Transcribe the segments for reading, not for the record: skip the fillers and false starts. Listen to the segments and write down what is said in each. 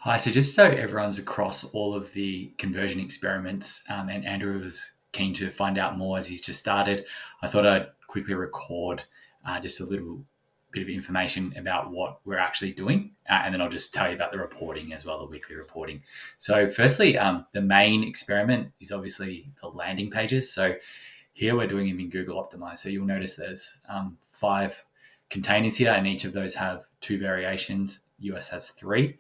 Hi, so just so everyone's across all of the conversion experiments, and Andrew was keen to find out more as he's just started, I thought I'd quickly record just a little bit of information about what we're actually doing, and then I'll just tell you about the reporting as well, the weekly reporting. So, firstly, the main experiment is obviously the landing pages. So, here we're doing them in Google Optimize. So, you'll notice there's 5 containers here, and each of those have 2 variations. US has 3.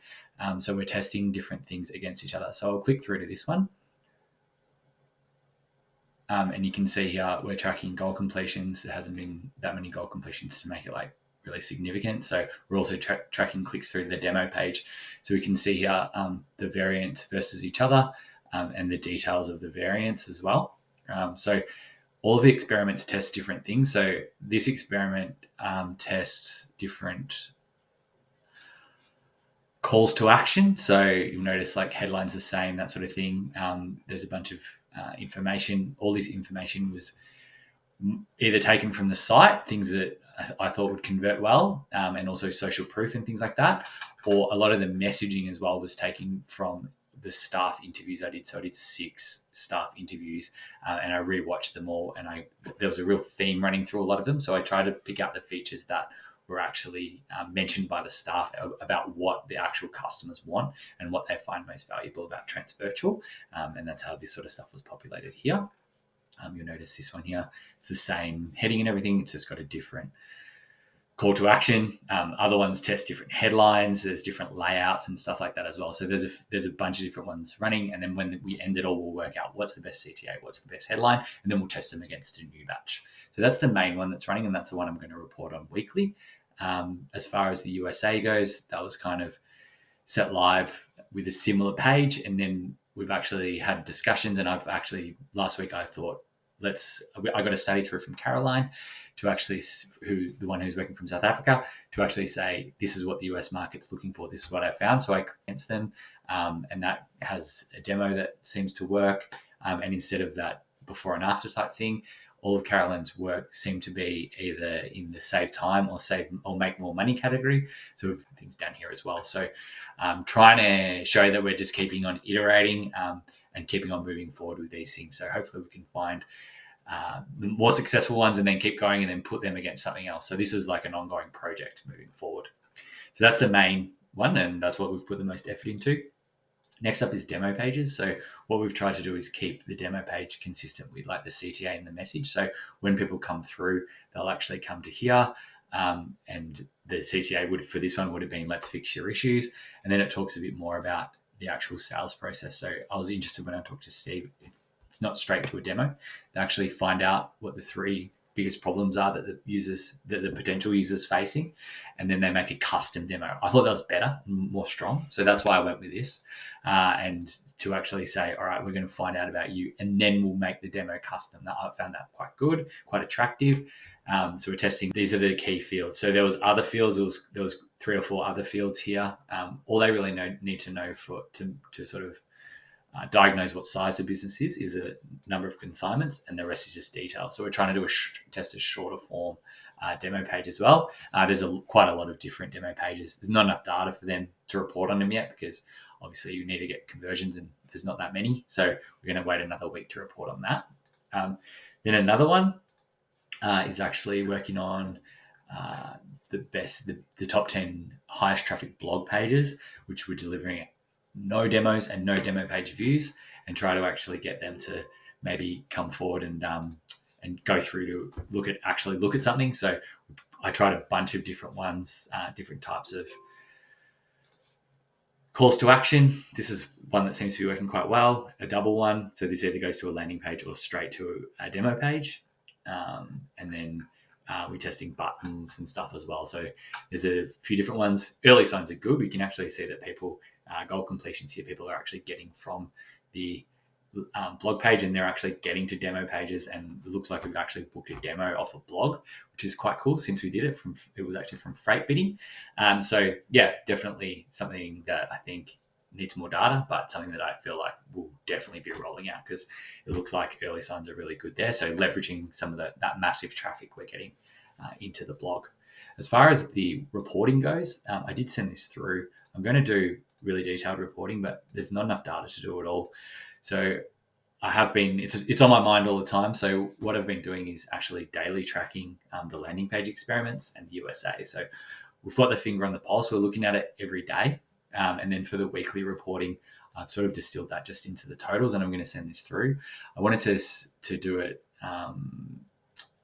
So we're testing different things against each other. So I'll click through to this one. And you can see here we're tracking goal completions. There hasn't been that many goal completions to make it like really significant. So we're also tracking clicks through the demo page. So we can see here the variants versus each other and the details of the variants as well. So all of the experiments test different things. So this experiment tests different calls to action. So you'll notice like headlines the same, that sort of thing. There's a bunch of information. All this information was either taken from the site, things that I thought would convert well, and also social proof and things like that. Or a lot of the messaging as well was taken from the staff interviews I did. So I did 6 staff interviews, and I rewatched them all, and there was a real theme running through a lot of them. So I tried to pick out the features that were actually mentioned by the staff about what the actual customers want and what they find most valuable about Trends Virtual. And that's how this sort of stuff was populated here. You'll notice this one here, it's the same heading and everything, it's just got a different call to action. Other ones test different headlines, there's different layouts and stuff like that as well. So there's a bunch of different ones running, and then when we end it all, we'll work out what's the best CTA, what's the best headline, and then we'll test them against a new batch. So that's the main one that's running, and that's the one I'm going to report on weekly. As far as the USA goes, that was kind of set live with a similar page, and then we've actually had discussions, and I've actually last week I thought I got a study through from Caroline to actually the one who's working from South Africa, to actually say this is what the US market's looking for, this is what I found. So I against them, and that has a demo that seems to work, and instead of that before and after type thing, all of Caroline's work seemed to be either in the save time or make more money category. So we've things down here as well. So trying to show that we're just keeping on iterating and keeping on moving forward with these things. So hopefully we can find more successful ones and then keep going and then put them against something else. So this is like an ongoing project moving forward. So that's the main one, and that's what we've put the most effort into. Next up is demo pages. So what we've tried to do is keep the demo page consistent with like the CTA and the message. So when people come through, they'll actually come to here, and the CTA for this one would have been, let's fix your issues. And then it talks a bit more about the actual sales process. So I was interested when I talked to Steve, it's not straight to a demo. They actually find out what the 3 biggest problems are that the potential users facing, and then they make a custom demo. I thought that was better, more strong. So that's why I went with this. And to actually say, all right, we're going to find out about you, and then we'll make the demo custom. I found that quite good, quite attractive. So we're testing. These are the key fields. So there was other fields. There was 3 or 4 other fields here. All they really need to know to sort of diagnose what size the business is a number of consignments, and the rest is just detail. So we're trying to do test a shorter form demo page as well. There's quite a lot of different demo pages. There's not enough data for them to report on them yet, because obviously you need to get conversions and there's not that many. So we're going to wait another week to report on that. Then another one is actually working on the top 10 highest traffic blog pages, which we're delivering no demos and no demo page views, and try to actually get them to maybe come forward and go through to look at something. So I tried a bunch of different ones, different types of calls to action. This is one that seems to be working quite well, a double one. So this either goes to a landing page or straight to a demo page. And then we're testing buttons and stuff as well. So there's a few different ones. Early signs are good. We can actually see that people, goal completions here, people are actually getting from the blog page, and they're actually getting to demo pages, and it looks like we've actually booked a demo off a blog, which is quite cool since we did it was actually from Freight Bidding. So yeah, definitely something that I think needs more data, but something that I feel like will definitely be rolling out, because it looks like early signs are really good there. So leveraging some of that massive traffic we're getting into the blog. As far as the reporting goes, I did send this through. I'm going to do really detailed reporting, but there's not enough data to do it all. So I have been, it's on my mind all the time. So what I've been doing is actually daily tracking the landing page experiments and the USA. So we've got the finger on the pulse. We're looking at it every day. And then for the weekly reporting, I've sort of distilled that just into the totals, and I'm going to send this through. I wanted to do it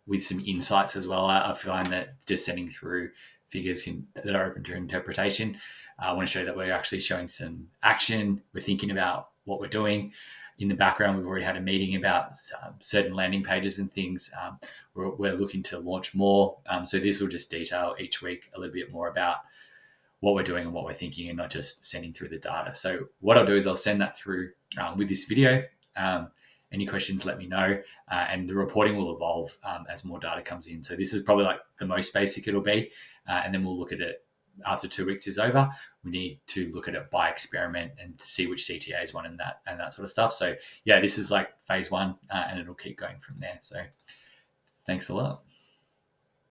with some insights as well. I find that just sending through figures that are open to interpretation. I want to show that we're actually showing some action. We're thinking about what we're doing. In the background, we've already had a meeting about certain landing pages and things. We're looking to launch more. So this will just detail each week a little bit more about what we're doing and what we're thinking, and not just sending through the data. So what I'll do is I'll send that through with this video. Any questions, let me know. And the reporting will evolve as more data comes in. So this is probably like the most basic it'll be. And then we'll look at it after 2 weeks is over. We need to look at it by experiment and see which CTAs won and that sort of stuff. So yeah, this is like phase 1 and it'll keep going from there. So thanks a lot.